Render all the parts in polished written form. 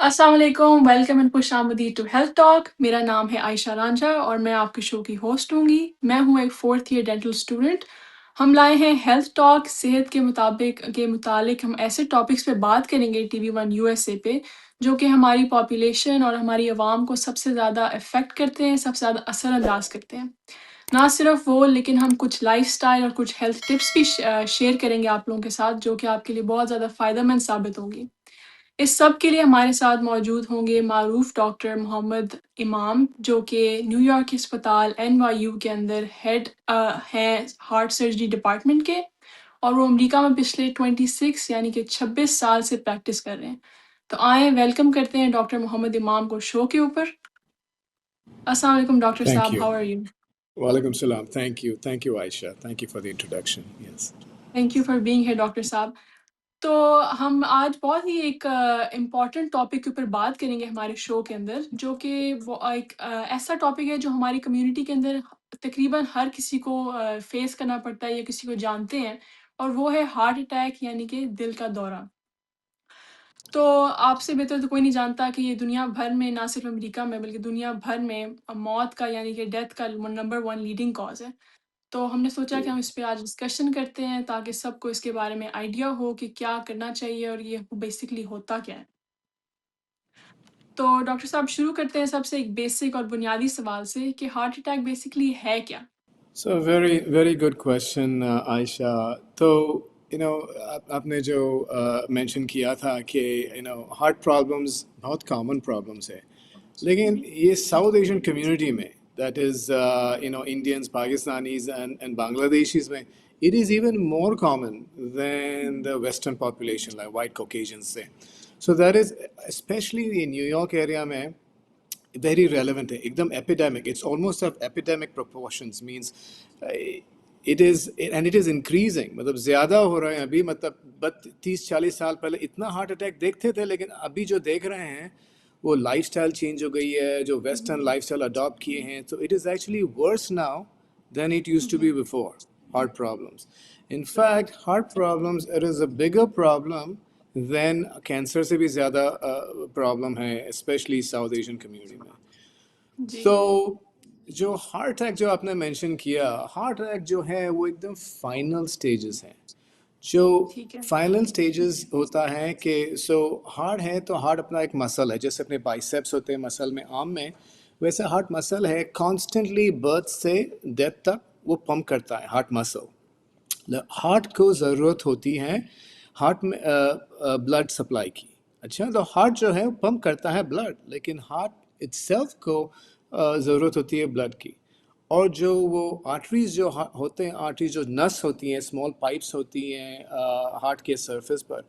अस्सलाम वालेकुम, welcome and खुशामदीद टू हेल्थ टॉक। मेरा नाम है आयशा रांझा और मैं आपके शो की होस्ट होंगी। मैं हूँ एक फोर्थ ईयर डेंटल स्टूडेंट। हम लाए हैं हेल्थ टॉक, सेहत के मुतालिक हम ऐसे टॉपिक्स पे बात करेंगे टीवी वन यूएसए पे, जो कि हमारी पॉपुलेशन और हमारी आवाम को सबसे ज़्यादा इफ़ेक्ट करते हैं, सबसे ज़्यादा असरअंदाज करते हैं। ना सिर्फ वो, लेकिन हम कुछ लाइफस्टाइल और कुछ हेल्थ टिप्स भी शेयर करेंगे आप लोगों के साथ, जो कि आपके लिए बहुत ज़्यादा फ़ायदेमंद साबित होंगी। इस सब के लिए हमारे साथ मौजूद होंगे मारूफ डॉक्टर मोहम्मद इमाम, जो कि न्यूयॉर्क के अस्पताल एनवायू के अंदर हेड हैं हार्ट सर्जरी डिपार्टमेंट के, और वो अमेरिका में पिछले 26 यानी कि 26 साल से प्रैक्टिस कर रहे हैं। तो आए वेलकम करते हैं डॉक्टर मोहम्मद इमाम को शो के ऊपर। अस्सलाम वालेकुम डॉक्टर Thank साहब, you. How are you? Walaikum salam. Thank you. Thank you, Aisha. Thank you for the introduction. Yes. Thank you for being here doctor साहब। तो हम आज बहुत ही एक इम्पॉर्टेंट टॉपिक के ऊपर बात करेंगे हमारे शो के अंदर, जो कि वो एक ऐसा टॉपिक है जो हमारी कम्युनिटी के अंदर तकरीबन हर किसी को फेस करना पड़ता है या किसी को जानते हैं, और वो है हार्ट अटैक यानी कि दिल का दौरा। तो आपसे बेहतर तो कोई नहीं जानता कि ये दुनिया भर में, ना सिर्फ अमेरिका में बल्कि दुनिया भर में मौत का यानी कि डेथ का नंबर वन लीडिंग कॉज है। तो हमने सोचा कि हम इस पे आज डिस्कशन करते हैं, ताकि सबको इसके बारे में आइडिया हो कि क्या करना चाहिए और ये बेसिकली होता क्या है। तो डॉक्टर साहब, शुरू करते हैं सबसे एक बेसिक और बुनियादी सवाल से कि हार्ट अटैक बेसिकली है क्या? So very very good question, Aisha. तो आपने जो mention किया था कि heart problems बहुत common problems है, लेकिन ये South Asian community में, that is Indians, Pakistanis and Bangladeshis में, it is even more common than the Western population like white Caucasians से. So that is especially in New York area में very relevant है, एकदम epidemic. It's almost of epidemic proportions. Means it is, and it is increasing. मतलब ज़्यादा हो रहे हैं अभी, मतलब 30-40 साल पहले इतना हार्ट अटैक देखते थे, लेकिन अभी जो देख रहे हैं वो लाइफस्टाइल चेंज हो गई है, जो वेस्टर्न लाइफस्टाइल अडॉप्ट किए हैं, तो it is actually worse now than it used to be before. Heart problems. In fact, heart problems, it is a bigger problem then cancer से भी ज़्यादा प्रॉब्लम है, स्पेशली साउथ एशियन कम्युनिटी में. जी। तो जो हार्ट अटैक जो आपने mention किया, हार्ट अटैक जो है वो एकदम फाइनल स्टेजेस हैं. जो ठीक है। फाइनल स्टेजेस होता है कि हार्ट है, तो हार्ट अपना एक मसल है, जैसे अपने बाइसेप्स होते हैं मसल में आर्म में, वैसे हार्ट मसल है, कॉन्स्टेंटली बर्थ से डेथ तक वो पंप करता है हार्ट मसल. हार्ट को ज़रूरत होती है हार्ट में ब्लड सप्लाई की. अच्छा, तो हार्ट जो है पंप करता है ब्लड, लेकिन हार्ट इट्सेल्फ को ज़रूरत होती है ब्लड की. और जो वो आर्टरीज जो होते हैं, आर्टरीज जो नस होती हैं, स्मॉल पाइप्स होती हैं हार्ट के सरफेस पर,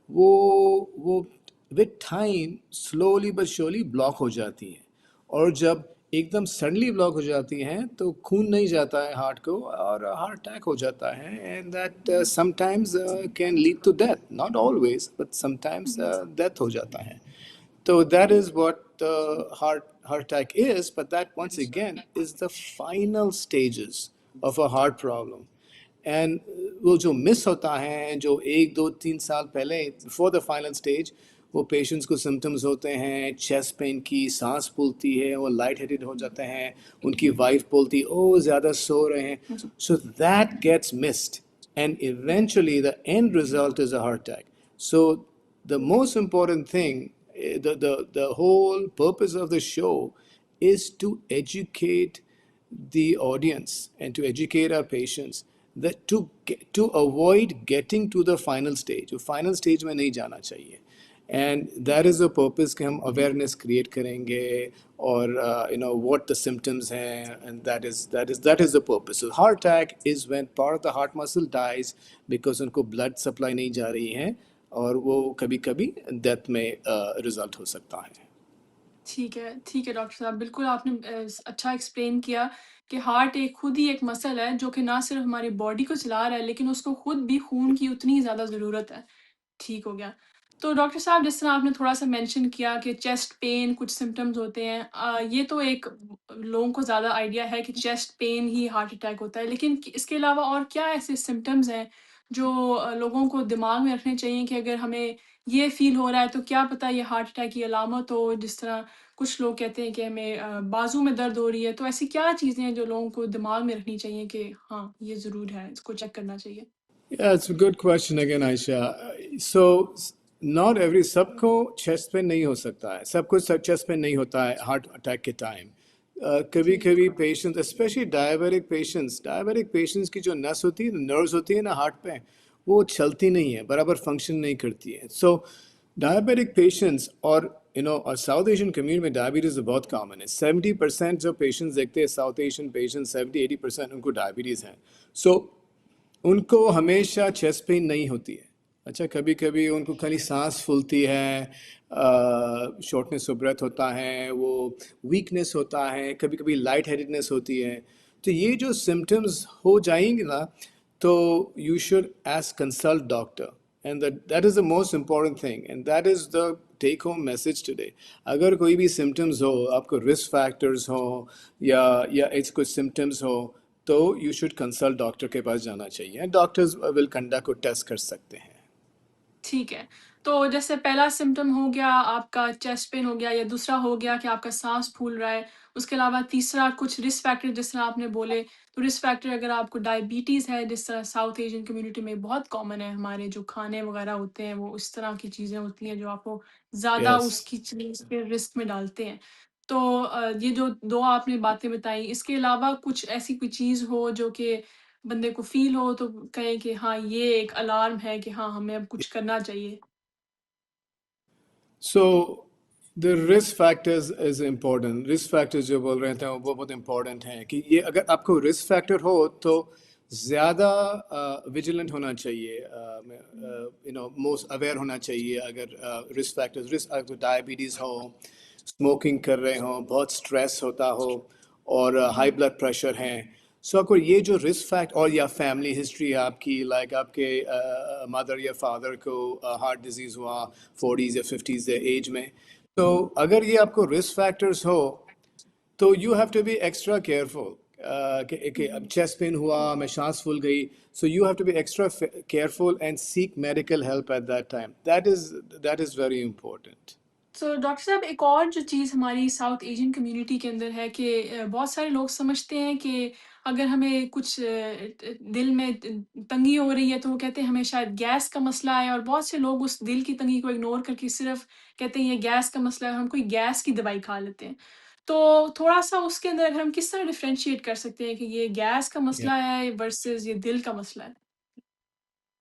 वो with time slowly but surely block हो जाती हैं. और जब एकदम सडनली ब्लॉक हो जाती हैं तो खून नहीं जाता है हार्ट को और हार्ट अटैक हो जाता है, and that sometimes can lead to death, not always but sometimes death हो जाता है. So that is what heart attack is, but that once again is the final stages of a heart problem. And वो जो miss होता है, जो 1 2 3 साल पहले बिफोर द फाइनल स्टेज, वो पेशेंट्स को सिम्टम्स होते हैं चेस्ट पेन की, सांस फूलती है, वो लाइट हेडेड हो जाते हैं, उनकी वाइफ बोलती ओ ज़्यादा सो रहे हैं. So that gets missed, and eventually the end result is a heart attack. So the most important thing, the whole purpose of the show is to educate the audience and to educate our patients that to avoid getting to the final stage. जो final stage में नहीं जाना चाहिए. And that is the purpose कि हम awareness create करेंगे और what the symptoms हैं, and that is the purpose. So heart attack is when part of the heart muscle dies because उनको blood supply नहीं जा रही है, और वो कभी कभी death में result हो सकता है. ठीक है डॉक्टर साहब, बिल्कुल आपने अच्छा एक्सप्लेन किया कि हार्ट एक खुद ही एक मसल है, जो कि ना सिर्फ हमारी बॉडी को चला रहा है, लेकिन उसको खुद भी खून की उतनी ही ज़्यादा ज़रूरत है। ठीक हो गया। तो डॉक्टर साहब, जिस तरह आपने थोड़ा-सा मेंशन किया कि चेस्ट पेन कुछ सिम्पटम्स होते हैं, ये तो एक लोगों को ज़्यादा आइडिया है कि चेस्ट पेन ही हार्ट अटैक होता है, लेकिन इसके अलावा और क्या ऐसे सिम्पटम्स हैं जो लोगों को दिमाग में रखने चाहिए कि अगर हमें ये फ़ील हो रहा है, तो क्या पता ये हार्ट अटैक की अलामत हो। जिस तरह कुछ लोग कहते हैं कि हमें बाजू में दर्द हो रही है, तो ऐसी क्या चीज़ें हैं जो लोगों को दिमाग में रखनी चाहिए कि हाँ, ये ज़रूर है, इसको चेक करना चाहिए? Yeah, it's a good question again, Aisha. So, not every सबको चेस्ट पेन नहीं हो सकता है, सबको चेस्ट पेन नहीं होता है हार्ट अटैक के टाइम। कभी जी, कभी पेशेंट्स, स्पेशली डायबिटिक पेशेंट्स की जो नस होती है, नर्व्स होती है ना हार्ट पे, वो चलती नहीं है, बराबर फंक्शन नहीं करती है। सो डायबिटिक पेशेंट्स और साउथ एशियन कम्युनिटी में डायबिटीज़ बहुत कॉमन है। 70% जो पेशेंट्स देखते हैं साउथ एशियन पेशेंट्स, 70-80% उनको डायबिटीज़ हैं। सो उनको हमेशा चेस्ट पेन नहीं होती है। अच्छा, कभी कभी उनको खाली सांस फूलती है, शॉर्टनेस ऑफ ब्रेथ होता है, वो वीकनेस होता है, कभी कभी लाइट हेडेडनेस होती है। तो ये जो सिम्टम्स हो जाएंगे ना, तो you should as consult doctor, and that is the most important thing, and that is the take home message today. अगर कोई भी सिम्टम्स हो, आपको रिस्क फैक्टर्स हो या इट्स कुछ सिम्टम्स हो, तो यू शुड कंसल्ट डॉक्टर के पास जाना चाहिए। डॉक्टर्स विल कंडक्ट को टेस्ट कर सकते हैं। ठीक है। तो जैसे पहला सिम्पटम हो गया आपका चेस्ट पेन हो गया, या दूसरा हो गया कि आपका साँस फूल रहा है। उसके अलावा तीसरा कुछ रिस्क फैक्टर जिस तरह आपने बोले, तो रिस्क फैक्टर अगर आपको डायबिटीज़ है, जिस तरह साउथ एशियन कम्युनिटी में बहुत कॉमन है, हमारे जो खाने वगैरह होते हैं वो इस तरह की चीज़ें होती हैं जो आपको ज़्यादा यस। उसकी चीज़ के रिस्क में डालते हैं। तो ये जो 2 आपने बातें बताई, इसके अलावा कुछ ऐसी कोई चीज़ हो जो कि बंदे को फ़ील हो तो कहें कि हाँ, ये एक अलार्म है कि हाँ, हमें अब कुछ करना चाहिए? So the risk factors is important. Risk factors जो बोल रहे थे वो बहुत इम्पोर्टेंट हैं कि ये अगर आपको रिस्क फैक्टर हो तो ज़्यादा विजिलेंट होना चाहिए, मोस्ट अवेयर होना चाहिए। अगर रिस्क फैक्टर्स, रिस्क अगर डायबिटीज़ हो, स्मोकिंग कर रहे हो, बहुत स्ट्रेस होता हो, और हाई जी, ब्लड प्रेशर है, सो आपको ये जो रिस्क फैक्ट, और या फैमिली हिस्ट्री है आपकी, लाइक आपके मदर या फादर को हार्ट डिजीज़ हुआ 40s या 50s एज में, तो अगर ये आपको रिस्क फैक्टर्स हो, तो you have to be extra careful. कि अब हुँ। चेस्ट पेन हुआ, मैं सांस फूल गई, so you have to be extra careful and seek medical help at that time. That is very important. तो डॉक्टर साहब, एक और जो चीज़ हमारी साउथ एशियन कम्युनिटी के अंदर है कि बहुत सारे लोग समझते हैं कि अगर हमें कुछ दिल में तंगी हो रही है तो वो कहते हैं हमें शायद गैस का मसला है, और बहुत से लोग उस दिल की तंगी को इग्नोर करके सिर्फ कहते हैं ये गैस का मसला है, हम कोई गैस की दवाई खा लेते हैं। तो थोड़ा सा उसके अंदर अगर हम किस तरह डिफ्रेंशिएट कर सकते हैं कि ये गैस का मसला है वर्सेस ये दिल का मसला है?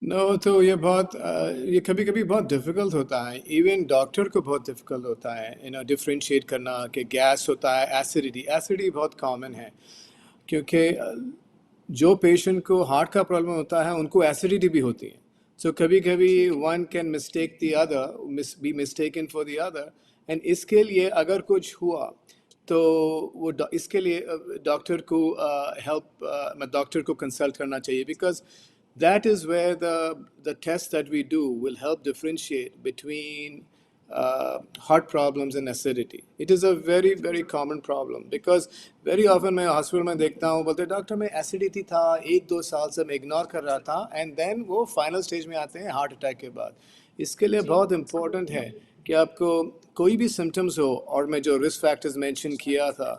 नो, तो ये कभी कभी बहुत डिफ़िकल्ट होता है, इवन डॉक्टर को बहुत डिफ़िकल्ट होता है डिफरेंशिएट करना कि गैस होता है, एसिडिटी। एसिडिटी बहुत कॉमन है, क्योंकि जो पेशेंट को हार्ट का प्रॉब्लम होता है उनको एसिडिटी भी होती है। सो कभी कभी ठीक है। One can mistake the other, B mistaken for the other, and इसके लिए अगर कुछ हुआ, तो इसके लिए डॉक्टर को डॉक्टर को कंसल्ट करना चाहिए, because that is where the tests that we do will help differentiate between heart problems and acidity. It is a very very common problem, because very often मैं हॉस्पिटल में देखता हूँ, बोलते doctor में acidity था, 1-2 साल से मैं इग्नोर कर रहा था, एंड देन वो फाइनल स्टेज में आते हैं हार्ट अटैक के बाद। इसके लिए जी। बहुत इम्पोर्टेंट है कि आपको कोई भी सिम्टम्स हो, और मैं जो रिस्क फैक्टर्स मेंशन किया था,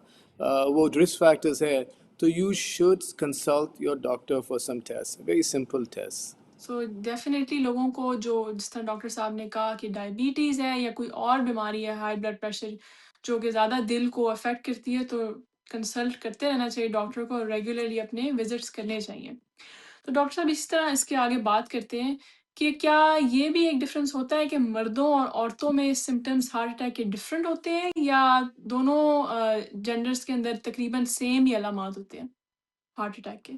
वो रिस्क फैक्टर्स है, तो you should consult your doctor for some tests, very simple tests. So definitely लोगों को जो जिस तरह डॉक्टर साहब ने कहा कि डायबिटीज़ है या कोई और बीमारी है, हाई ब्लड प्रेशर जो कि ज़्यादा दिल को अफेक्ट करती है, तो कंसल्ट करते रहना चाहिए डॉक्टर को, और रेगुलरली अपने विजिट्स करने चाहिए। तो डॉक्टर साहब, इस तरह इसके आगे बात करते हैं कि क्या ये भी एक डिफरेंस होता है कि मर्दों और औरतों में सिम्टम्स हार्ट अटैक के डिफरेंट होते हैं, या दोनों जेंडर्स के अंदर तकरीबन सेम ही अलामात होते हैं हार्ट अटैक के?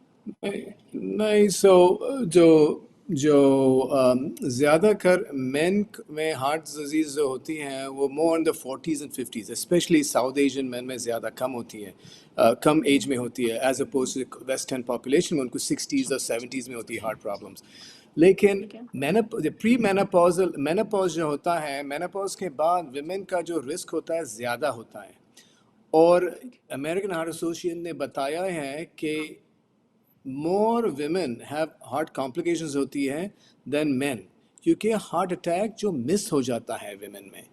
नहीं, सो जो जो ज़्यादातर मेन में हार्ट डिजीज़ जो होती हैं वो more in the 40s and 50s, specially south Asian man में ज़्यादा कम होती है, कम एज में होती है, as opposed to western population में उनको 60s और 70s में होती है हार्ट प्रॉब्लम्स। लेकिन ठीक है। प्री मेनोपॉजल मेनोपॉज जो होता है, मेनोपॉज के बाद विमेन का जो रिस्क होता है ज़्यादा होता है। और ठीक है। अमेरिकन हार्ट एसोसिएशन ने बताया है कि more women have heart complications होती है than men, क्योंकि हार्ट अटैक जो मिस हो जाता है विमेन में,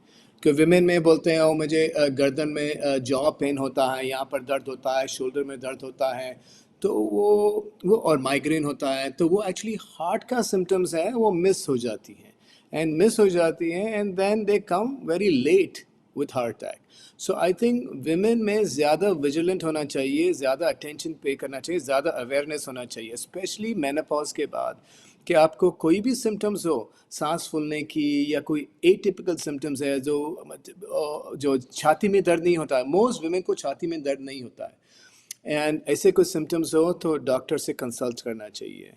कि विमेन में बोलते हैं मुझे गर्दन में जॉ पेन होता है, यहाँ पर दर्द होता है, शोल्डर में दर्द होता है, तो वो और माइग्रेन होता है, तो वो एक्चुअली हार्ट का सिम्टम्स है, वो मिस हो जाती हैं एंड मिस हो जाती हैं and then they come very late with heart attack. So I think women में ज़्यादा vigilant होना चाहिए, ज़्यादा attention पे करना चाहिए, ज़्यादा awareness होना चाहिए, especially menopause के बाद, कि आपको कोई भी symptoms हो, सांस फूलने की या कोई atypical symptoms है जो छाती में दर्द नहीं होता है, most women को छाती में दर्द नहीं होता है, and ऐसे कोई symptoms हो तो डॉक्टर से कंसल्ट करना चाहिए.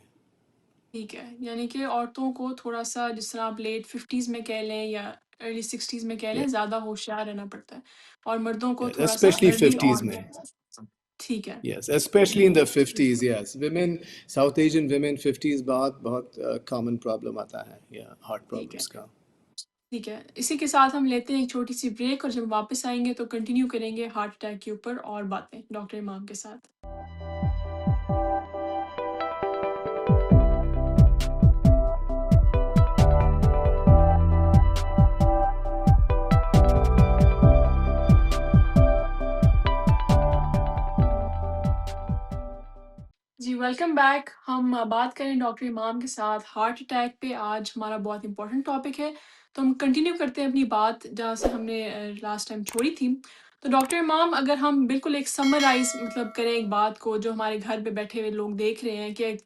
ठीक है, यानी कि औरतों को थोड़ा-सा जिस तरह आप लेट 50s में कह लें या अर्ली 60s में कह Yeah, लें, ज़्यादा होशियार रहना पड़ता है और मर्दों को yeah, थोड़ा-सा especially अर्ली 50s ऑन में. में। ठीक है, Yes, especially in the 50s, yes. Women, South Asian women 50s बहुत बहुत common problem आता है, yeah, heart ठीक है, problems का. ठीक है। इसी के साथ हम लेते हैं एक छोटी-सी ब्रेक और जब वापस आएँगे तो कंटिन्यू करेंगे हार्ट अटैक के ऊपर और बातें डॉक्टर इमाम के साथ। जी, वेलकम बैक। हम बात करें डॉक्टर इमाम के साथ हार्ट अटैक पे। आज हमारा बहुत इम्पोर्टेंट टॉपिक है, तो हम कंटिन्यू करते हैं अपनी बात जहाँ से हमने लास्ट टाइम छोड़ी थी। तो डॉक्टर इमाम, अगर हम बिल्कुल एक समराइज़ मतलब करें एक बात को जो हमारे घर पे बैठे हुए लोग देख रहे हैं कि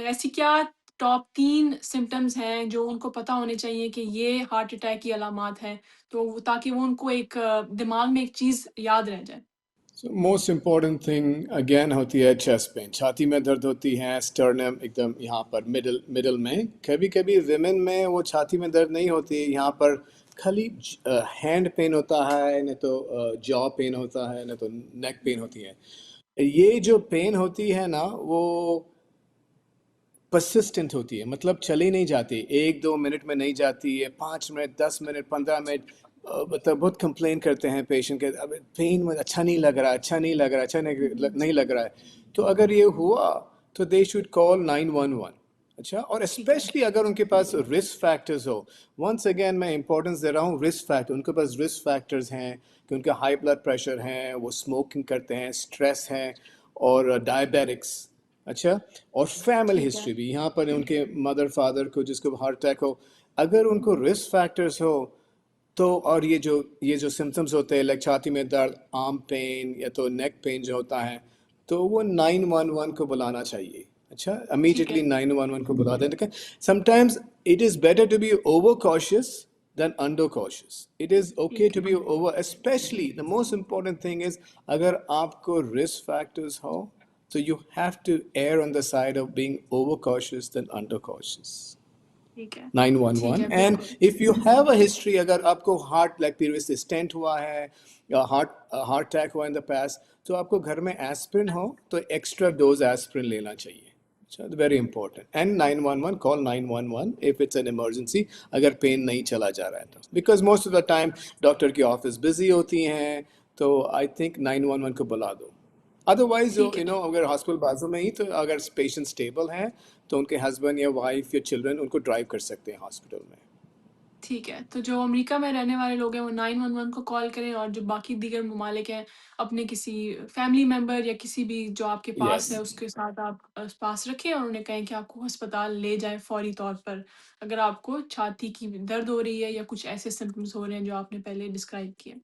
ऐसी क्या टॉप 3 सिम्पटम्स हैं जो उनको पता होने चाहिए कि ये हार्ट अटैक की अलामात हैं, तो ताकि वो उनको एक दिमाग में एक चीज़ याद रह जाए? So most important thing again होती है chest pain, छाती में दर्द होती है, sternum एकदम यहाँ पर middle में, कभी कभी women में वो छाती में दर्द नहीं होती, यहाँ पर खाली hand pain होता है, नहीं तो jaw pain होता है, नहीं तो neck pain होती है. ये जो पेन होती है ना वो परसिस्टेंट होती है, मतलब चली नहीं जाती, 1-2 मिनट में नहीं जाती है, 5 मिनट, 10 मिनट, 15 मिनट, मतलब बहुत कंप्लेन करते हैं पेशेंट के, अब पेन में अच्छा नहीं लग रहा, अच्छा नहीं लग रहा, अच्छा नहीं लग रहा है, तो अगर ये हुआ तो दे शुड कॉल 911. अच्छा, और ठीक है, स्पेशली अगर उनके पास रिस्क फैक्टर्स हो, वंस अगेन मैं इंपॉर्टेंस दे रहा हूँ रिस्क फैक्टर, उनके पास रिस्क फैक्टर्स हैं कि उनका हाई ब्लड प्रेशर है, वो स्मोकिंग करते हैं, स्ट्रेस है और डायबिटिक्स. अच्छा, और फैमिली ठीक है, हिस्ट्री भी, यहाँ पर उनके मदर फादर को जिसको हार्ट अटैक हो, अगर उनको रिस्क फैक्टर्स हो तो, और ये जो सिम्टम्स होते हैं लाइक छाती में दर्द, आर्म पेन या तो नेक पेन जो होता है, तो वो 911 को बुलाना चाहिए. अच्छा, ठीक इमीडिएटली है, 911 को बुला दें. Sometimes it is better to be over cautious than under cautious. It is okay ठीक to है, be over, especially the most important thing is अगर आपको risk factors हो, so you have to err on the side of being overcautious than undercautious. ठीक है, ठीक 911. है, And बिल्कुल। if you have a history, अगर आपको हार्ट लाइक प्रीवियसली स्टेंट हुआ है या हार्ट अटैक हुआ इन द पास्ट, तो आपको घर में एस्पिरिन हो तो एक्स्ट्रा डोज एस्पिरिन लेना चाहिए. Very important. And 911, call 911 if it's an emergency, अगर पेन नहीं चला जा रहा है तो, because most of the time doctor की ऑफिस बिजी होती हैं, तो आई थिंक 911 को बुला दो. अदरवाइज ठीक है, अगर हॉस्पिटल बाजू में ही, तो अगर पेशेंट स्टेबल है तो उनके हस्बैंड या वाइफ या चिल्ड्रन उनको ड्राइव कर सकते हैं हॉस्पिटल में. ठीक है। तो जो अमेरिका में रहने वाले लोग हैं वो 911 को कॉल करें और जो बाकी दीगर ममालिक हैं, अपने किसी फैमिली मेंबर या किसी भी जो आपके पास है यस. उसके साथ आप पास रखें और उन्हें कहें कि आपको अस्पताल ले जाएँ फ़ौरी तौर पर, अगर आपको छाती की दर्द हो रही है या कुछ ऐसे सिम्पटम्स हो रहे हैं जो आपने पहले डिस्क्राइब किए।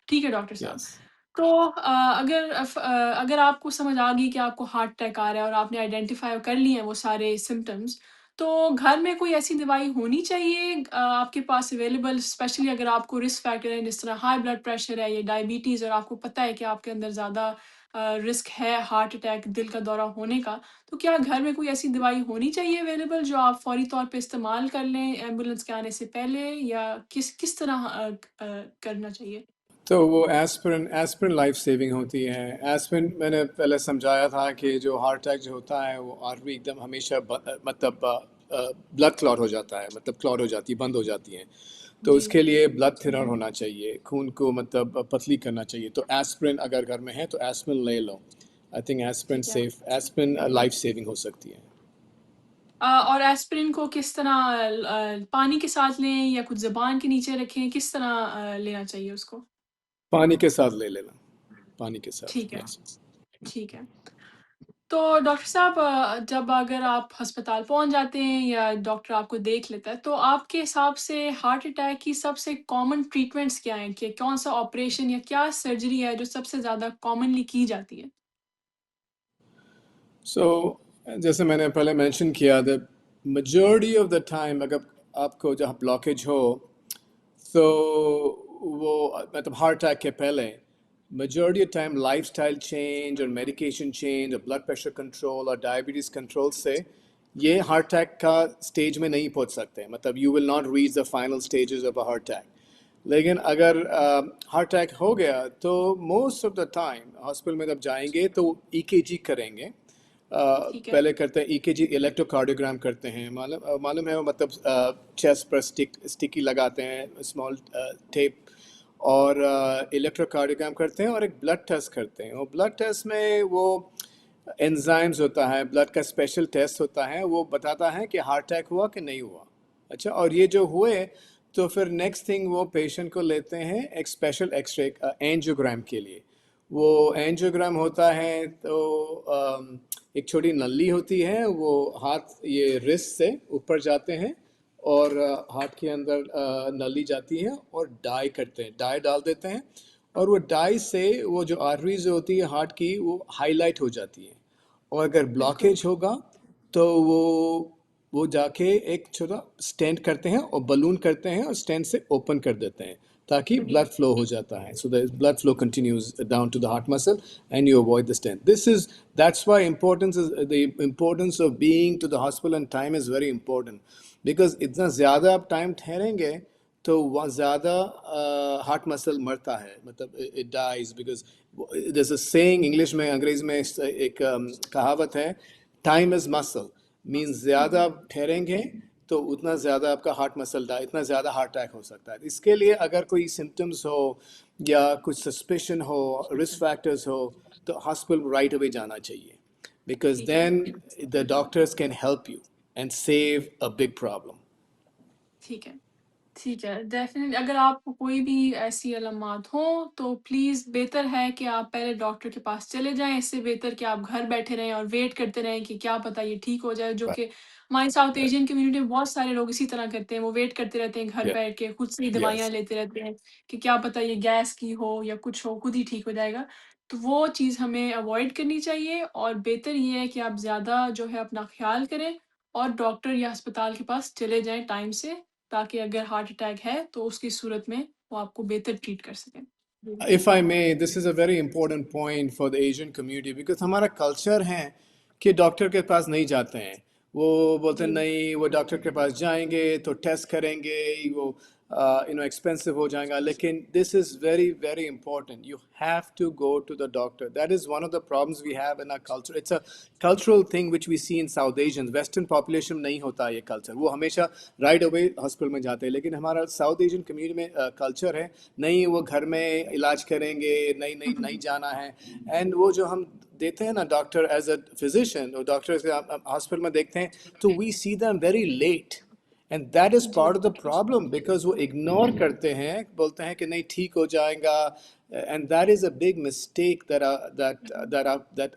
ठीक है डॉक्टर साहब। यस. तो अगर आपको समझ आ गई कि आपको हार्ट अटैक आ रहा है और आपने आइडेंटिफ़ाई कर लिए हैं वो सारे सिम्पटम्स, तो घर में कोई ऐसी दवाई होनी चाहिए आपके पास अवेलेबल, स्पेशली अगर आपको रिस्क फैक्टर है जिस तरह हाई ब्लड प्रेशर है या डायबिटीज़ और आपको पता है कि आपके अंदर ज़्यादा रिस्क है हार्ट अटैक, दिल का दौरा होने का, तो क्या घर में कोई ऐसी दवाई होनी चाहिए अवेलेबल जो आप फ़ौरी तौर पे इस्तेमाल कर लें एम्बुलेंस के आने से पहले या किस किस तरह करना चाहिए? तो वो एस्पिरिन एस्पिरिन लाइफ सेविंग होती है. एस्पिरिन मैंने पहले समझाया था कि जो हार्ट अटैक जो होता है वो आर्टरी एकदम हमेशा मतलब ब्लड क्लॉट हो जाता है, मतलब क्लॉट हो जाती है, बंद हो जाती है, तो जी, उसके लिए ब्लड थिनर होना चाहिए, खून को मतलब पतली करना चाहिए. तो एस्पिरिन अगर घर में है तो एस्पिरिन ले लो. आई थिंक एस्पिरिन ठीक है। सेफ, एस्पिरिन लाइफ सेविंग हो सकती है. और एस्पिरिन को किस तरह पानी के साथ लें या कुछ ज़ुबान के नीचे रखें, किस तरह लेना चाहिए उसको? पानी के साथ ले लेना, पानी के साथ, ठीक है, यस। ठीक है। तो डॉक्टर साहब जब अगर आप अस्पताल पहुँच जाते हैं या डॉक्टर आपको देख लेता है, तो आपके हिसाब से हार्ट अटैक की सबसे कॉमन ट्रीटमेंट्स क्या हैं? कि कौन-सा ऑपरेशन या क्या सर्जरी है जो सबसे ज़्यादा कॉमनली की जाती है? सो जैसे मैंने पहले मेंशन किया, the majority of the time अगर आपको जहाँ ब्लॉकेज हो, तो वो मतलब हार्ट अटैक के पहले majority of time lifestyle change और मेडिकेशन चेंज और ब्लड प्रेशर कंट्रोल और डायबिटीज़ कंट्रोल से ये हार्ट अटैक का स्टेज में नहीं पहुंच सकते, मतलब you will not reach the final stages of a heart attack. लेकिन अगर हार्ट अटैक हो गया तो most of the time hospital में जब जाएंगे तो ईकेजी करेंगे। ठीक है, पहले करते हैं ईकेजी, इलेक्ट्रोकार्डियोग्राम करते हैं, मालूम है वो, मतलब चेस्ट पर स्टिकी लगाते हैं, स्मॉल टेप, और इलेक्ट्रोकार्डियोग्राम करते हैं और एक ब्लड टेस्ट करते हैं। और ब्लड टेस्ट में वो एंजाइम्स होता है, ब्लड का स्पेशल टेस्ट होता है, वो बताता है कि हार्ट अटैक हुआ कि नहीं हुआ। अच्छा, और ये जो हुए तो फिर नेक्स्ट थिंग वो पेशेंट को लेते हैं एक स्पेशल एक्सरे एंजियोग्राम के लिए। वो एंजियोग्राम होता है तो एक छोटी नली होती है, वो हाथ ये रिस्ट से ऊपर जाते हैं और हार्ट के अंदर नली जाती है और डाई करते हैं, डाई डाल देते हैं, और वो डाई से वो जो आर्टरीज होती है हार्ट की वो हाईलाइट हो जाती है। और अगर बिल्कुल, ब्लॉकेज होगा तो वो जाके एक छोटा स्टेंट करते हैं और बलून करते हैं और स्टेंट से ओपन कर देते हैं ताकि ब्लड फ्लो हो जाता है, so the blood flow continues down to the heart muscle and you avoid the stent. This is that's why importance is the importance of being to the hospital and time is very important, because इतना ज़्यादा आप time ठहरेंगे तो वहाँ ज़्यादा heart muscle मरता है, मतलब इट डाइज, बिकॉज जैसे सेइंग इंग्लिश में, अंग्रेजी में एक कहावत है, टाइम इज मसल, मीन्स हुँ, ज़्यादा आप ठहरेंगे तो उतना ज़्यादा आपका हार्ट मसल इतना ज़्यादा हार्ट अटैक हो सकता है। इसके लिए अगर कोई सिम्टम्स हो या कुछ सस्पिशन हो, रिस्क फैक्टर्स हो, तो हॉस्पिटल राइट अवे जाना चाहिए, बिकॉज ठीक है। Then the doctors can help you and save a big problem. ठीक है। ठीक है, डेफ़िनिटली अगर आपको कोई भी ऐसी अलामत हों, तो प्लीज़ बेहतर है कि आप पहले डॉक्टर के पास चले जाएँ, इससे बेहतर कि आप घर बैठे रहें और वेट करते रहें कि क्या पता ये ठीक हो जाए, जो Right, कि हमारी साउथ right, एशियन कम्युनिटी में बहुत सारे लोग इसी तरह करते हैं, वो वेट करते रहते हैं घर yeah, बैठ के, खुद से ही दवाइयाँ yes. लेते रहते हैं कि क्या पता ये गैस की हो या कुछ हो, खुद ही ठीक हो जाएगा। तो वो चीज़ हमें अवॉइड करनी चाहिए और बेहतर ये है कि आप ज़्यादा जो है अपना ख़्याल करें और डॉक्टर या अस्पताल के पास चले जाएँ टाइम से, ताकि अगर हार्ट अटैक है तो उसकी सूरत में वो आपको बेहतर ट्रीट कर सकें। जी। If I may, this is a very important point for the Asian community, because हमारा कल्चर है कि डॉक्टर के पास नहीं जाते हैं। वो बोलते हैं जी, नहीं, वो डॉक्टर के पास जाएंगे तो टेस्ट करेंगे, वो एक्सपेंसिव हो जाएगा। लेकिन this is very very important, you have to go to the doctor. That is one of the problems we have in our culture. It's a cultural thing which we see in South Asian, western population में नहीं होता ये culture, वो हमेशा right away hospital में जाते हैं। लेकिन हमारा साउथ एशियन कम्युनिटी में कल्चर है नहीं, वो घर में इलाज करेंगे, नहीं नहीं नहीं जाना है। एंड वो जो हम देते हैं ना डॉक्टर एज अ फिजिशियन, और डॉक्टर हॉस्पिटल में देखते हैं तो we see them very late, and that is जी, part of the problem, because वो इग्नोर करते हैं, बोलते हैं कि नहीं ठीक हो जाएगा। And that is a big mistake that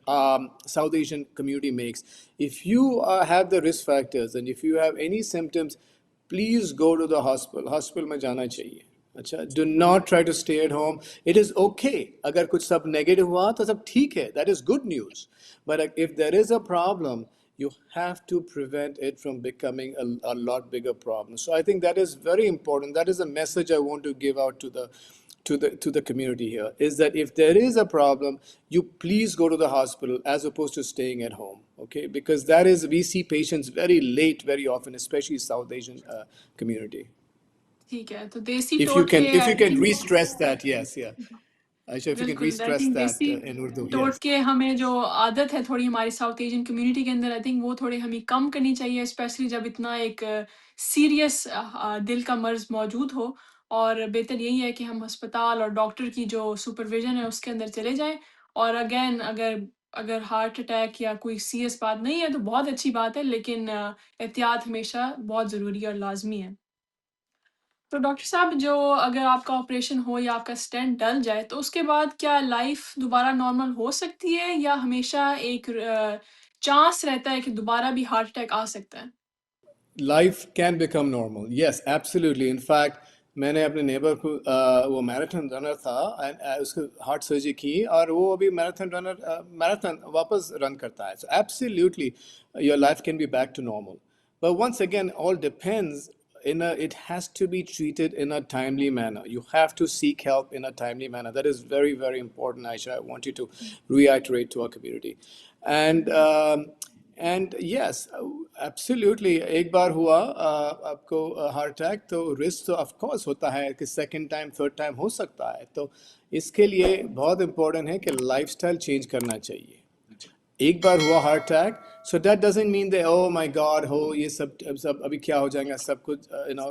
South Asian community makes. If you have the risk factors and if you have any symptoms, please go to the hospital. Hospital में जाना चाहिए। अच्छा, do not try to stay at home. It is okay अगर कुछ सब negative हुआ तो सब ठीक है, that is good news. But if there is a problem, you have to prevent it from becoming a lot bigger problem. So I think that is very important. That is a message I want to give out to the community here, is that if there is a problem, you please go to the hospital as opposed to staying at home. Okay, because that is, we see patients very late very often, especially South Asian community. ठीक है। तो देसी If you can, टोटके if I you can think re-stress that, yes, yeah. Aisha, if you can बिल्कुल, आई re-stress think that देसी in Urdu, yes. टोटके हमें जो आदत है थोड़ी हमारी साउथ एशियन कम्युनिटी के अंदर, आई थिंक वो थोड़ी हमें कम करनी चाहिए, स्पेशली जब इतना एक सीरियस दिल का मर्ज़ मौजूद हो। और बेहतर यही है कि हम अस्पताल और डॉक्टर की जो सुपरविज़न है उसके अंदर चले जाएँ। और अगेन अगर अगर हार्ट अटैक या कोई सीरियस बात नहीं है तो बहुत अच्छी बात है, लेकिन एहतियात हमेशा बहुत ज़रूरी और लाज़मी है। तो डॉक्टर साहब, जो अगर आपका ऑपरेशन हो या आपका स्टेंट डल जाए तो उसके बाद क्या लाइफ़ दोबारा नॉर्मल हो सकती है, या हमेशा एक चांस रहता है कि दोबारा भी हार्ट अटैक आ सकता है? Life can become normal. Yes, absolutely. In fact, मैंने अपने नेबर को वो मैराथन रनर था एंड उसको हार्ट सर्जरी की और वो अभी मैराथन रनर मैराथन वापस रन करता है. So absolutely, your life can be back to normal. But once again, all depends it has to be treated in a timely manner. You have to seek help in a timely manner. That is very, very important, Aisha. I want you to reiterate to our community. And बिल्कुल। And yes absolutely एक बार हुआ आपको heart attack तो risk तो of course होता है कि second time third time हो सकता है तो इसके लिए बहुत इम्पोर्टेंट है कि लाइफस्टाइल चेंज करना चाहिए एक बार हुआ heart attack so that doesn't mean they oh my God हो ये सब सब अभी क्या हो जाएगा सब कुछ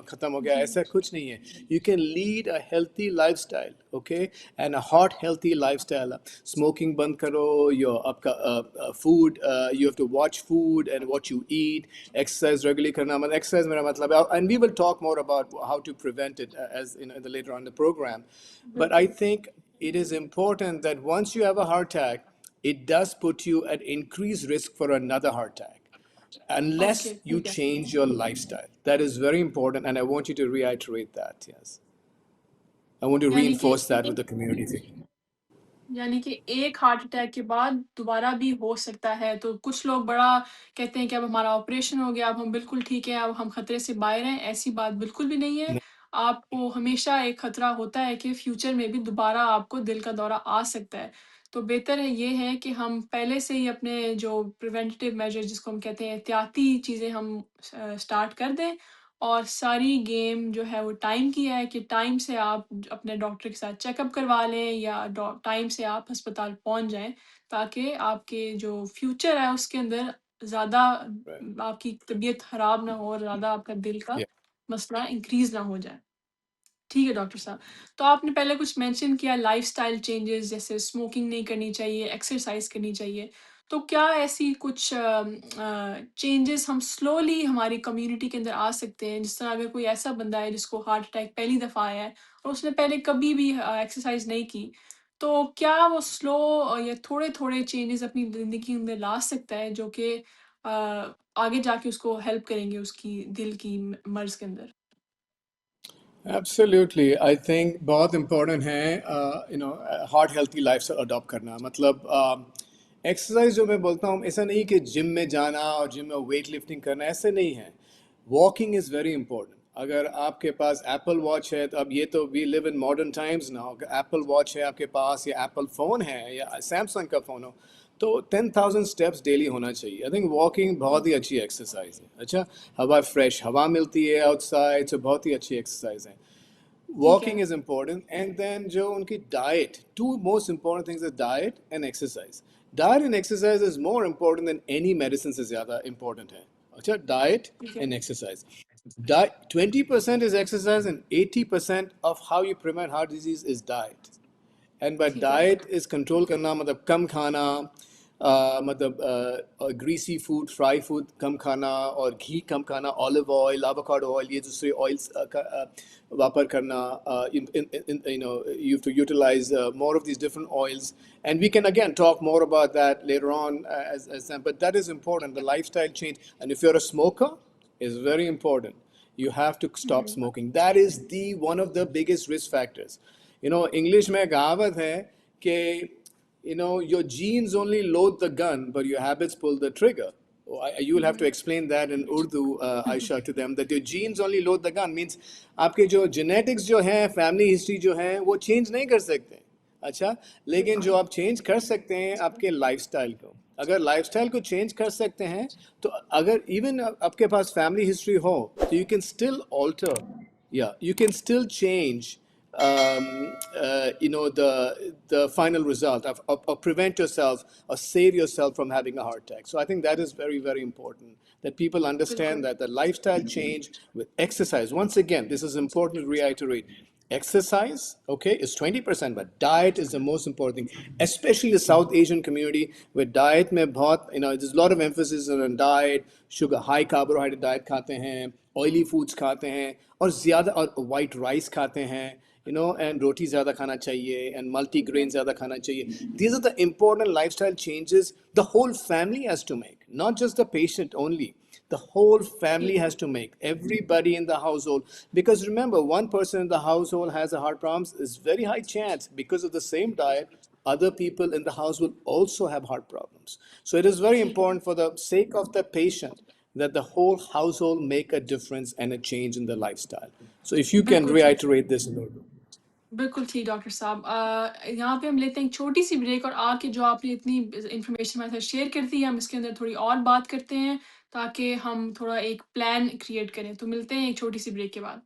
खत्म हो गया जी। ऐसा कुछ नहीं है you can lead a healthy lifestyle okay and a hot healthy lifestyle smoking बंद करो योर आपका food you have to watch food and what you eat exercise regularly करना मतलब एक्सरसाइज मेरा मतलब है and we will talk more about how to prevent it as in the later on the programme but I बिल्कुल। Think it is important that once you have a heart attack, it does put you at increased risk for another heart attack unless okay, you ठीक है। change your lifestyle. That is very important, and I want you to reiterate that. Yes, I want to यानी कि reinforce that with the community. यानी कि एक heart attack के बाद दोबारा भी हो सकता है। तो कुछ लोग बड़ा कहते हैं कि अब हमारा ऑपरेशन हो गया, अब हम बिल्कुल ठीक हैं, अब हम खतरे से बाहर हैं। ऐसी बात बिल्कुल भी नहीं है। आपको हमेशा एक खतरा होता है कि फ्यूचर में भी दोबारा आपको दिल का दौरा आ सकता है। तो बेहतर है ये है कि हम पहले से ही अपने जो प्रिवेंटिव मेजर जिसको हम कहते हैं एहतियाती चीज़ें हम स्टार्ट कर दें, और सारी गेम जो है वो टाइम की है कि टाइम से आप अपने डॉक्टर के साथ चेकअप करवा लें या टाइम से आप अस्पताल पहुंच जाएं, ताकि आपके जो फ्यूचर है उसके अंदर ज़्यादा Right. आपकी तबीयत खराब ना हो और ज़्यादा आपका दिल का Yeah. मसला इंक्रीज ना हो जाए। ठीक है डॉक्टर साहब। तो आपने पहले कुछ मेंशन किया लाइफ़स्टाइल चेंजेस, जैसे स्मोकिंग नहीं करनी चाहिए, एक्सरसाइज़ करनी चाहिए। तो क्या ऐसी कुछ चेंजेस हम स्लोली हमारी कम्युनिटी के अंदर आ सकते हैं? जिस तरह अगर कोई ऐसा बंदा है जिसको हार्ट अटैक पहली दफ़ा आया है और उसने पहले कभी भी एक्सरसाइज़ नहीं की, तो क्या वो स्लो या थोड़े-थोड़े चेंजेस अपनी ज़िंदगी के अंदर ला सकता है जो कि आगे जाके उसको हेल्प करेंगे उसकी दिल की मर्ज़ के अंदर? Absolutely, I think बहुत important है हार्ट हेल्थी लाइफ से अडॉप्ट करना मतलब एक्सरसाइज जो मैं बोलता हूँ ऐसा नहीं कि जिम में जाना और जिम में वेट लिफ्टिंग करना ऐसे नहीं है वॉकिंग इज़ वेरी इंपॉर्टेंट अगर आपके पास एप्पल वॉच है तो अब ये तो we live in modern times ना अगर एप्पल वॉच है आपके पास या एप्पल फ़ोन है या सैमसंग का फ़ोन हो तो 10,000 स्टेप्स डेली होना चाहिए आई थिंक वॉकिंग बहुत ही अच्छी एक्सरसाइज है अच्छा हवा फ्रेश हवा मिलती है आउटसाइड तो बहुत ही अच्छी एक्सरसाइज है ठीक है। walking is important and then जो उनकी diet two most important things are diet and exercise is more important than any medicine से ज़्यादा important है अच्छा diet ठीक है। and exercise diet 20% is exercise and 80% of how you prevent heart disease is diet and by ठीक है। Diet is control करना मतलब कम खाना मतलब ग्रीसी फूड फ्राई फूड कम खाना और घी कम खाना ऑलिव ऑयल एवोकाडो ऑयल ये दूसरे ऑयल्स का वापर करना you have to utilize more of these different oils and we can again talk more about that later on but that is important the lifestyle change and if you're a smoker is very important you have to stop hmm. smoking that is the one of the biggest risk factors English में कहावत है कि your genes only load the gun, but your habits pull the trigger. You will have to explain that in Urdu, Aisha, to them that your genes only load the gun means आपके जो genetics जो है, family history जो है, वो change नहीं कर सकते. अच्छा, लेकिन जो बिल्कुल। आप change कर सकते हैं आपके lifestyle को. अगर lifestyle को change कर सकते हैं, तो अगर even आपके पास family history हो, तो you can still alter. Yeah, you can still change the final result of prevent yourself or save yourself from having a heart attack. So I think that is very, very important that people understand बिल्कुल। that the lifestyle change with exercise. Once again, this is important to reiterate. exercise, okay, is 20%, but diet is the most important thing, especially the South Asian community where diet mein bahut, there's a lot of emphasis on diet, sugar, high carbohydrate diet khate hain, oily foods khate hain, और ज़्यादा और white rice खाते हैं, and roti ज़्यादा खाना चाहिए, and multigrain ज़्यादा खाना चाहिए. These are the important lifestyle changes the whole family has to make, not just the patient only. The whole family has to make, everybody in the household, because remember, one person in the household has a heart problems, is very high chance because of the same diet other people in the house will also have heart problems. So it is very important for the sake of the patient that the whole household make a difference and a change in the lifestyle. So if you can बिल्कुल ठीक। reiterate this a little bit. बिल्कुल ठीक doctor साहब। यहाँ पे हम लेते हैं एक छोटी-सी ब्रेक और आके जो आपने इतनी इन्फॉर्मेशन हमारे साथ शेयर कर दी है, हम इसके अंदर थोड़ी और बात करते हैं, ताकि हम थोड़ा एक प्लान क्रिएट करें। तो मिलते हैं एक छोटी-सी ब्रेक के बाद।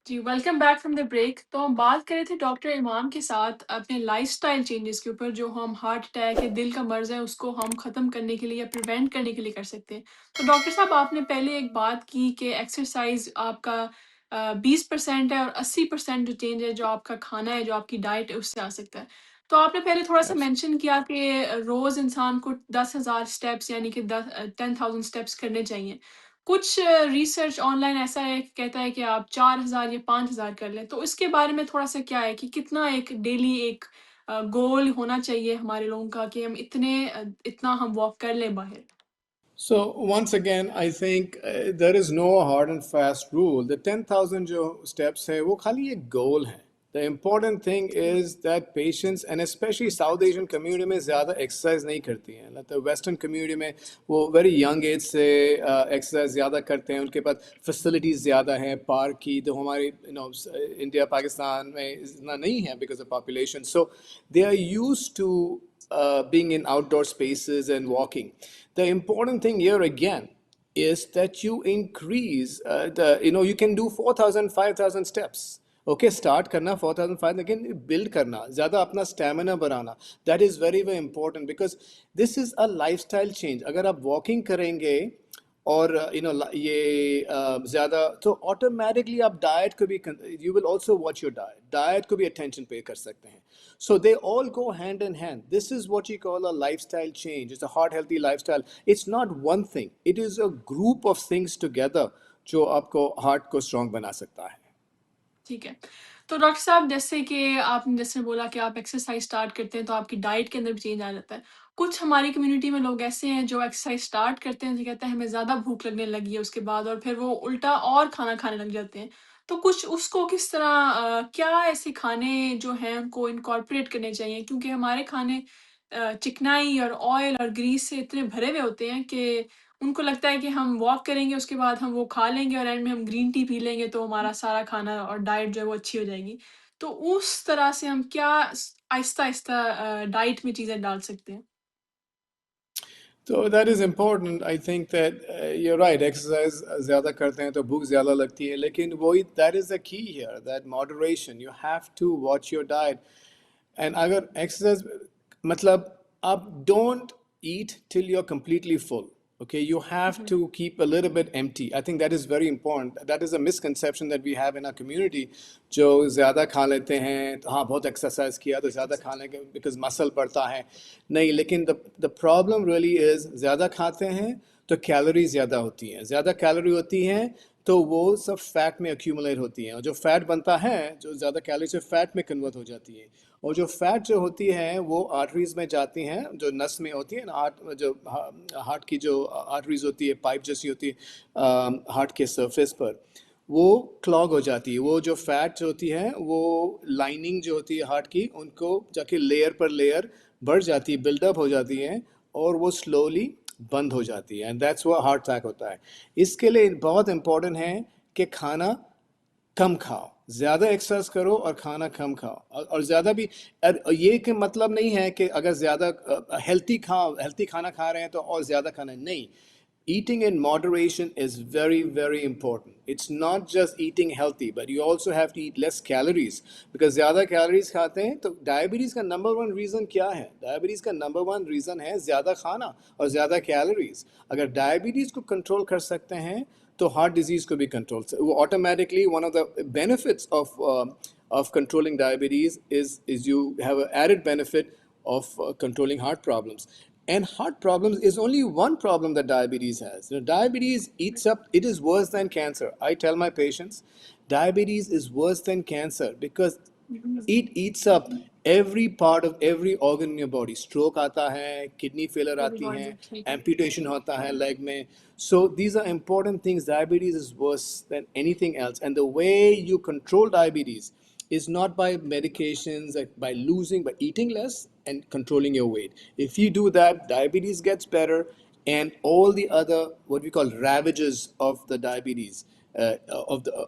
जी, welcome back from the break. तो हम बात कर रहे थे डॉक्टर इमाम के साथ अपने लाइफ़स्टाइल चेंजेस के ऊपर, जो हम हार्ट अटैक या दिल का मर्ज़ है, उसको हम ख़त्म करने के लिए या प्रिवेंट करने के लिए कर सकते हैं। तो डॉक्टर साहब, आपने पहले एक बात की कि एक्सरसाइज़ आपका 20% है और 80% जो चेंज है, जो आपका खाना है, जो आपकी डाइट है, उससे आ सकता है। तो आपने पहले थोड़ा-सा Absolutely. मेंशन किया कि रोज़ इंसान को 10,000 स्टेप्स यानी कि 10,000 स्टेप्स करने चाहिए। कुछ रिसर्च ऑनलाइन ऐसा है कहता है कि आप 4,000 या 5,000 कर लें, तो इसके बारे में थोड़ा-सा क्या है कि कितना एक डेली एक गोल होना चाहिए हमारे लोगों का कि हम इतना हम वॉक कर लें बाहर? So once again, I think there is no hard and fast rule. The 10,000 जो steps है वो खाली एक goal है. The important thing is that patients, and especially South Asian community में ज़्यादा exercise नहीं करती हैं. Like the Western community में वो very young age से exercise ज़्यादा करते हैं. उनके पास facilities ज़्यादा हैं, park की, तो हमारे India, Pakistan में इतना नहीं है because of population. So they are used to being in outdoor spaces and walking. The important thing here again is that you increase you can do 4,000, 5,000 steps. Okay, start करना 4,005, लेकिन build करना, ज़्यादा अपना stamina बढ़ाना. That is very very important because this is a lifestyle change. अगर आप walking करेंगे और ये ज़्यादा, तो ऑटोमेटिकली आप डाइट को भी, you will also watch your diet को भी अटेंशन पे कर सकते हैं. So they all go hand in hand. This is what you call a lifestyle change. It's a heart healthy lifestyle. It's not one thing. It is a group of things together जो आपको heart को strong बना सकता है. ठीक है। तो doctor साहब, जैसे कि आपने जैसे बोला कि आप एक्सरसाइज़ स्टार्ट करते हैं तो आपकी डाइट के अंदर भी चेंज आ जाता है। कुछ हमारी कम्युनिटी में लोग ऐसे हैं जो एक्सरसाइज़ स्टार्ट करते हैं तो कहते हैं हमें ज़्यादा भूख लगने लगी है उसके बाद, और फिर वो उल्टा और खाना खाने लग जाते हैं। तो कुछ उसको किस तरह क्या ऐसे खाने जो हैं उनको इनकॉर्पोरेट करने चाहिए? क्योंकि हमारे खाने चिकनाई और ऑयल और ग्रीस से इतने भरे हुए होते हैं कि उनको लगता है कि हम वॉक करेंगे, उसके बाद हम वो खा लेंगे और एंड में हम ग्रीन टी पी लेंगे तो हमारा सारा खाना और डाइट जो है वो अच्छी हो जाएगी। तो उस तरह से हम क्या आहिस्ता-आहिस्ता डाइट में चीज़ें डाल सकते हैं? So that is important. I think that you're right. Exercise ज़्यादा करते हैं तो भूख ज़्यादा लगती है. लेकिन वही, that is the key here. That moderation. You have to watch your diet. And अगर exercise, मतलब आप don't eat till you're completely full. Okay, you have to keep a little bit empty. I think that is very important. That is a misconception that we have in our community. जो ज़्यादा खा लेते हैं तो हाँ बहुत exercise किया तो ज़्यादा खा लेंगे because मसल बढ़ता है. नहीं, लेकिन the problem really is ज़्यादा खाते हैं तो कैलोरीज ज़्यादा होती हैं. ज़्यादा कैलोरी होती हैं तो वो सब फैट में एक्यूमुलेट होती हैं, और जो फैट बनता है, जो ज़्यादा कैलोरी से फैट में कन्वर्ट हो जाती है, और जो फैट जो होती है वो आर्टरीज में जाती हैं, जो नस में होती है ना, जो हार्ट की जो आर्टरीज होती है, पाइप जैसी होती है हार्ट के सरफेस पर, वो क्लॉग हो जाती है. वो जो फैट होती है वो लाइनिंग जो होती है हार्ट की, उनको जाके लेयर पर लेयर बढ़ जाती है, बिल्डअप हो जाती है, और वो स्लोली बंद हो जाती है, एंड दैट्स वो हार्ट अटैक होता है. इसके लिए बहुत इंपॉर्टेंट है कि खाना कम खाओ, ज़्यादा एक्सरसाइज करो और खाना कम खाओ. और ज़्यादा भी, ये कि मतलब नहीं है कि अगर ज़्यादा हेल्थी खाना खा रहे हैं तो और ज़्यादा खाना नहीं. Eating in moderation is very, very important. It's not just eating healthy, but you also have to eat less calories. Because ज़्यादा calories खाते हैं तो डायबिटीज़ का नंबर वन रीज़न क्या है? डायबिटीज़ का नंबर वन रीज़न है ज़्यादा खाना और ज़्यादा कैलोरीज. अगर डायबिटीज़ को कंट्रोल कर सकते हैं तो हार्ट डिजीज़ को भी कंट्रोल, वो automatically one of the benefits of controlling diabetes is you have an added benefit of controlling heart problems. And heart problems is only one problem that diabetes has. You know, diabetes eats up, it is worse than cancer. I tell my patients, diabetes is worse than cancer because it eats up every part of every organ in your body. Stroke आता है, kidney failure आती है, amputation होता है leg में. So these are important things. Diabetes is worse than anything else. And the way you control diabetes is not by medications, like by losing, by eating less and controlling your weight. If you do that, diabetes gets better, and all the other what we call ravages of the diabetes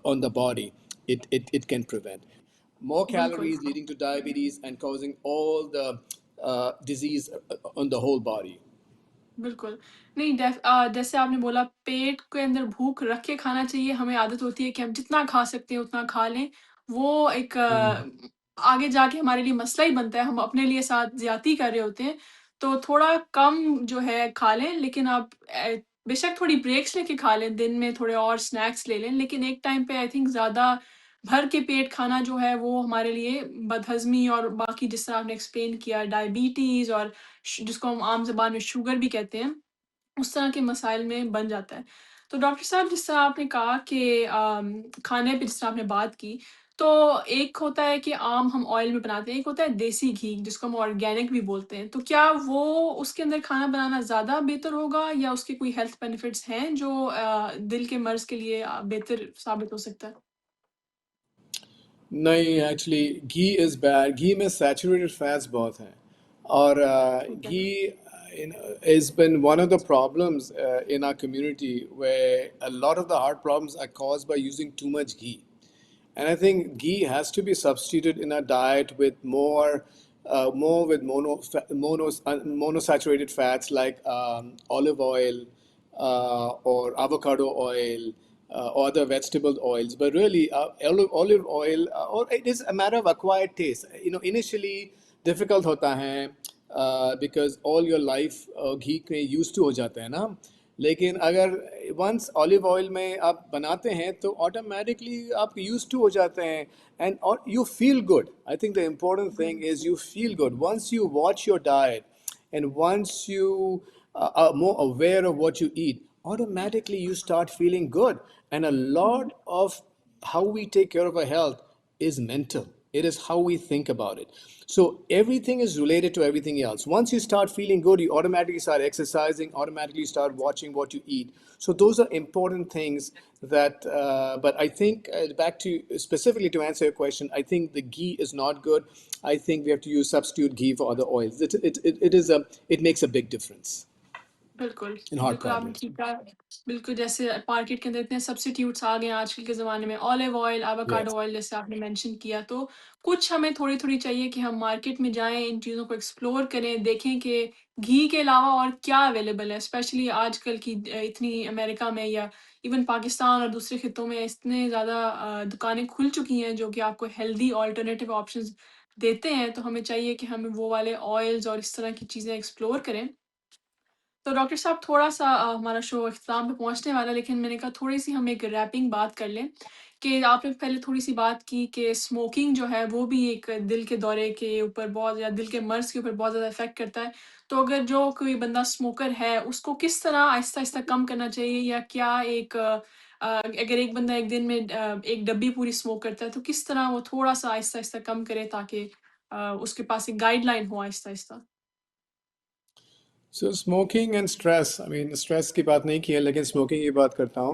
on the body, it can prevent. More बिल्कुल calories leading to diabetes and causing all the disease on the whole body. बिल्कुल। नहीं जैसे आपने बोला पेट के अंदर भूख रख के खाना चाहिए, हमें आदत होती है कि हम जितना खा सकते हैं उतना खा लें। वो एक आगे जाके हमारे लिए मसला ही बनता है, हम अपने लिए साथ ज़्यादती कर रहे होते हैं। तो थोड़ा कम जो है खा लें, लेकिन आप बेशक थोड़ी ब्रेक्स लेके खा लें, दिन में थोड़े और स्नैक्स ले लें, लेकिन एक टाइम पे आई थिंक ज़्यादा भर के पेट खाना जो है वो हमारे लिए बदहज़मी और बाकी जिस तरह आपने एक्सप्लेन किया डायबिटीज़ और जिसको हम आम ज़ुबान में शुगर भी कहते हैं, उस तरह के मसाइल में बन जाता है। तो डॉक्टर साहब जिस तरह आपने कहा कि खाने पे जिस तरह आपने बात की, तो एक होता है कि आम हम ऑयल में बनाते हैं, एक होता है देसी घी जिसको हम ऑर्गेनिक भी बोलते हैं। तो क्या वो उसके अंदर खाना बनाना ज़्यादा बेहतर होगा या उसके कोई हेल्थ बेनिफिट्स हैं जो दिल के मर्ज़ के लिए बेहतर साबित हो सकता है? नहीं, एक्चुअली घी इज़ बैड. घी में सैचुरेटेड फैट्स बहुत हैं और ठीक है। घी has been one of the problems in our community where a lot of the heart problems are caused by using too much ghee. And I think ghee has to be substituted in our diet with more with monosaturated fats like olive oil or avocado oil or other vegetable oils. But really, olive oil, or it is a matter of acquired taste. You know, initially difficult hota hai because all your life घी के used to हो जाते हैं ना. लेकिन अगर once olive oil में आप बनाते हैं तो ऑटोमेटिकली आप यूज टू हो जाते हैं एंड और you feel good. I think the important thing is you feel good once you watch your diet and once you are more aware of what you eat, automatically you start feeling good. And a lot of how we take care of our health is mental. It is how we think about it. So everything is related to everything else. Once you start feeling good, you automatically start exercising, automatically start watching what you eat. So those are important things that, but I think back to specifically to answer your question, I think the ghee is not good. I think we have to use substitute ghee for other oils. It makes a big difference बिल्कुल, in heart बिल्कुल आपने problems. ठीक कहा। बिल्कुल, जैसे market के अंदर इतने सब्स्टिट्यूट्स आ गए हैं आजकल के ज़माने में, olive oil, avocado Yes. Oil जैसे आपने मेंशन किया, तो कुछ हमें थोड़ी-थोड़ी चाहिए कि हम मार्केट में जाएँ, इन चीज़ों को एक्सप्लोर करें, देखें कि घी के अलावा और क्या अवेलेबल है। स्पेशली आजकल की इतनी अमेरिका में या इवन पाकिस्तान और दूसरे खित्तों में इतने ज़्यादा दुकानें खुल चुकी हैं, जो कि आपको हेल्दी अल्टरनेटिव ऑप्शंस देते हैं, तो हमें चाहिए कि हम वो वाले ऑयल्स और इस तरह की चीज़ें एक्सप्लोर करें। तो डॉक्टर साहब थोड़ा-सा हमारा शो इख्तिताम पे पहुँचने वाला है, लेकिन मैंने कहा थोड़ी-सी हम एक रैपिंग बात कर लें, कि आपने पहले थोड़ी-सी बात की कि स्मोकिंग जो है वो भी एक दिल के दौरे के ऊपर बहुत या दिल के मर्ज़ के ऊपर बहुत ज़्यादा इफ़ेक्ट करता है। तो अगर जो कोई बंदा स्मोकर है, उसको किस तरह आहिस्ता-आहिस्ता कम करना चाहिए या क्या एक अगर एक बंदा एक दिन में 1 डब्बी पूरी स्मोक करता है, तो किस तरह वो थोड़ा-सा आहिस्ता-आहिस्ता कम करे ताकि उसके पास एक गाइडलाइन हो आहिस्ता-आहिस्ता? So smoking and stress. I mean, stress की बात नहीं की है, लेकिन smoking की बात करता हूँ.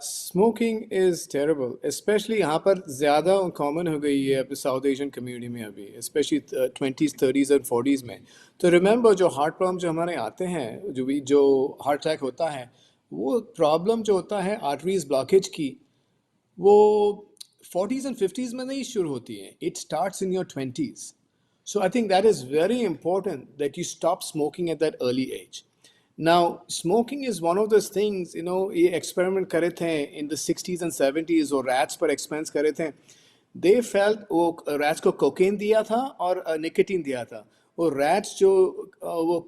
Smoking is terrible, especially यहाँ पर ज़्यादा common हो गई है अपने South Asian community में अभी, especially 20s, 30s और 40s में. तो remember जो heart problem जो हमारे आते हैं, जो heart attack होता है, वो problem जो होता है arteries blockage की, वो 40s and 50s में नहीं शुरू होती है. It starts in your 20s. So I think that is very important that you stop smoking at that early age. Now, smoking is one of those things, ये experiment करे थे in the 60s and 70s और rats पर experiments करे थे. They felt वो rats को cocaine दिया था और nicotine दिया था. वो rats जो वो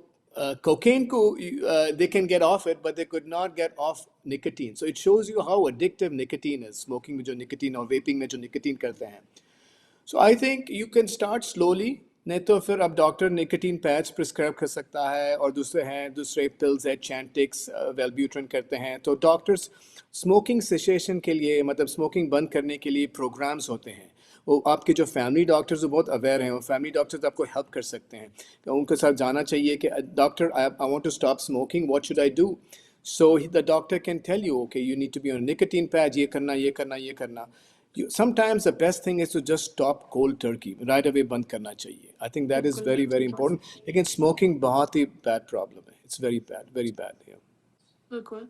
cocaine को they can get off it, but they could not get off nicotine. So it shows you how addictive nicotine is. Smoking में जो nicotine और vaping में जो nicotine करते हैं. So I think you can start slowly, नहीं तो फिर अब डॉक्टर निकोटीन पैच प्रिस्क्राइब कर सकता है और दूसरे पिल्स है चैंटिक्स वेलब्यूट्रन करते हैं. तो डॉक्टर्स स्मोकिंग सिचुएशन के लिए, मतलब स्मोकिंग बंद करने के लिए प्रोग्राम्स होते हैं. वो आपके जो फैमिली डॉक्टर्स वो बहुत अवेयर हैं, वो फैमिली डॉक्टर्स आपको हेल्प कर सकते हैं. तो उनके साथ जाना चाहिए कि doctor I want to stop smoking, what should I do. So the doctor can tell you, okay, you need to be on a nicotine patch, ये करना, ये करना, ये करना. Sometimes the best thing is to just stop cold turkey, right away बंद करना चाहिए. I think that is बिल्कुल, very very बिल्कुल। important. लेकिन smoking बहुत ही bad problem है. It's very bad, very bad. Yeah. बिल्कुल,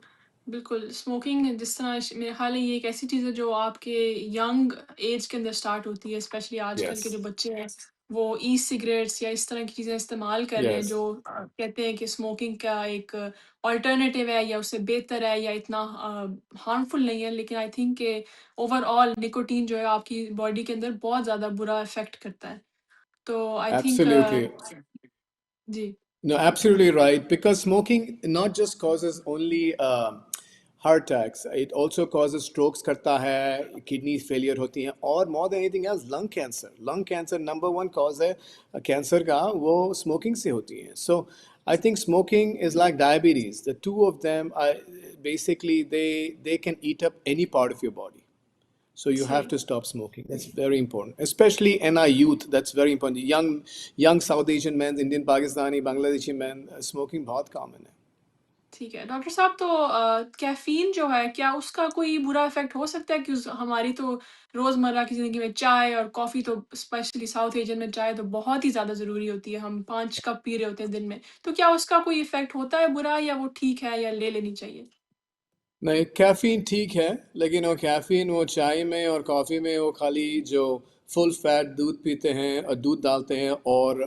बिल्कुल, स्मोकिंग जिस तरह मेरा ख़्याल है ये एक ऐसी चीज़ है जो आपके यंग एज के अंदर स्टार्ट होती है, स्पेशली आजकल के जो Yes. बच्चे हैं, वो ई-सिगरेट्स या इस तरह की चीज़ें इस्तेमाल कर रहे हैं जो Yes. कहते हैं कि स्मोकिंग का एक अल्टरनेटिव है या उससे बेहतर है या इतना हार्मफुल नहीं है। लेकिन आई थिंक कि ओवरऑल निकोटीन जो है आपकी बॉडी के अंदर बहुत ज़्यादा बुरा इफ़ेक्ट करता है। तो आई थिंक Absolutely. जी, No, absolutely right. Because smoking not just causes only heart attacks, it also causes strokes करता है, kidney failure होती हैं, और more than anything else, lung cancer. Lung cancer number one cause है cancer का, वो smoking से होती है. So I think smoking is like diabetes. The two of them are basically they can eat up any part of your body. So you have सही। to stop smoking. That's very important, especially in our youth. That's very important. Young South Asian men, Indian, Pakistani, Bangladeshi men, smoking बहुत common है. ठीक है। Doctor साहब तो caffeine जो है, क्या उसका कोई बुरा इफ़ेक्ट हो सकता है? कि उस हमारी तो रोज़मर्रा की ज़िंदगी में चाय और कॉफ़ी तो स्पेशली साउथ एशियन में चाय तो बहुत ही ज़्यादा ज़रूरी होती है, हम 5 कप पी रहे होते हैं दिन में। तो क्या उसका कोई इफ़ेक्ट होता है बुरा या वो ठीक है या ले लेनी चाहिए? नहीं, कैफीन ठीक है, लेकिन वो कैफीन वो चाय में और कॉफ़ी में वो खाली जो फुल फैट दूध पीते हैं और दूध डालते हैं और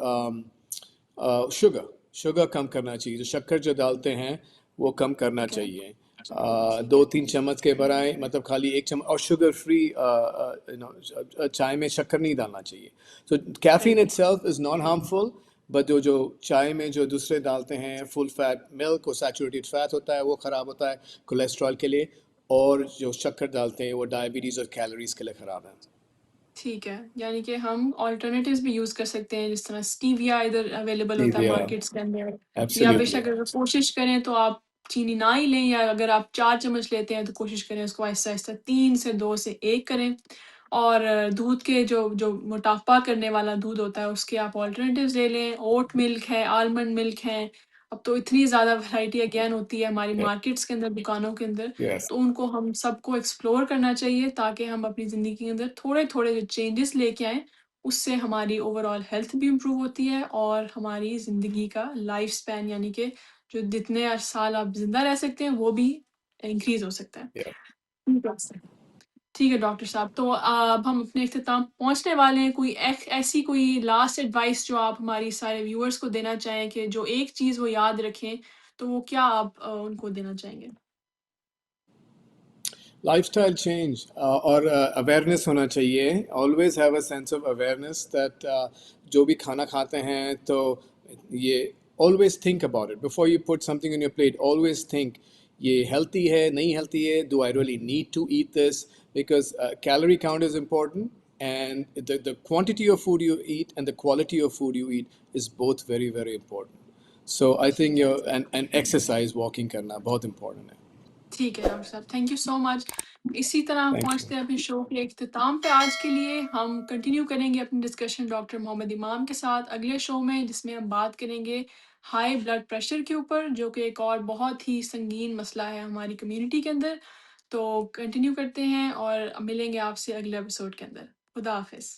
शुगर शुगर कम करना चाहिए. जो शक्कर जो डालते हैं वो कम करना ठीक है, चाहिए. ठीक दो है, तीन चम्मच के बराए, मतलब खाली एक चम्मच, और शुगर फ्री चाय में शक्कर नहीं डालना चाहिए. तो सही। Caffeine itself is non harmful, but जो जो चाय में जो दूसरे डालते हैं फुल फैट मिल्क और सैचुरेटेड फैट होता है वो ख़राब होता है कोलेस्ट्रॉल के लिए, और जो शक्कर डालते हैं वो डायबिटीज़ और कैलोरीज़ के लिए ख़राब है. ठीक है, यानी कि हम अल्टरनेटिव्स भी यूज़ कर सकते हैं, जिस तरह स्टीविया इधर अवेलेबल होता है स्टीविया, मार्केट्स के अंदर, या एब्सोल्युटली. बेशक अगर कोशिश करें तो आप चीनी ना ही लें, या अगर आप 4 चम्मच लेते हैं तो कोशिश करें उसको आहिस्ता-आहिस्ता 3 से 2 से 1 करें। और दूध के जो जो मोटापा करने वाला दूध होता है उसके आप अल्टरनेटिव्स ले लें, ओट मिल्क है, आलमंड मिल्क है। अब तो इतनी ज़्यादा वैरायटी अगेन होती है हमारी मार्केट्स के अंदर, दुकानों के अंदर। यस. तो उनको हम सबको एक्सप्लोर करना चाहिए ताकि हम अपनी ज़िंदगी के अंदर थोड़े-थोड़े जो चेंजेस लेके आएँ, उससे हमारी ओवरऑल हेल्थ भी इम्प्रूव होती है और हमारी ज़िंदगी का लाइफ स्पैन यानी कि जो जितने साल आप ज़िंदा रह सकते हैं, वो भी इंक्रीज़ हो सकता है। या. ठीक है डॉक्टर साहब, तो अब हम अपने इख्तिताम पहुँचने वाले हैं। कोई ऐसी कोई लास्ट एडवाइस जो आप हमारी सारे व्यूअर्स को देना चाहें कि जो एक चीज़ वो याद रखें, तो वो क्या आप उनको देना चाहेंगे? लाइफस्टाइल चेंज और अवेयरनेस होना चाहिए. Always have a sense of awareness that जो भी खाना खाते हैं तो ये always think about it before you put something in your plate. Always think ये हेल्थी है, नहीं हेल्थी है, do I really need to eat this, because calorie count is important, and the quantity of food you eat and the quality of food you eat is both very very important. So I think ठीक है। your and exercise, walking करना बहुत important है. ठीक है doctor साहब, thank you so much. इसी तरह हम Thank you. पहुँचते हैं अपने शो के इख्तिताम पे आज के लिए। हम कंटिन्यू करेंगे अपनी डिस्कशन डॉक्टर मोहम्मद इमाम के साथ अगले शो में, जिसमें हम बात करेंगे हाई ब्लड प्रेशर के ऊपर, जो कि एक और बहुत ही संगीन मसला है हमारी कम्युनिटी के अंदर। तो कंटिन्यू करते हैं और मिलेंगे आपसे अगले एपिसोड के अंदर। खुदा हाफ़िज़।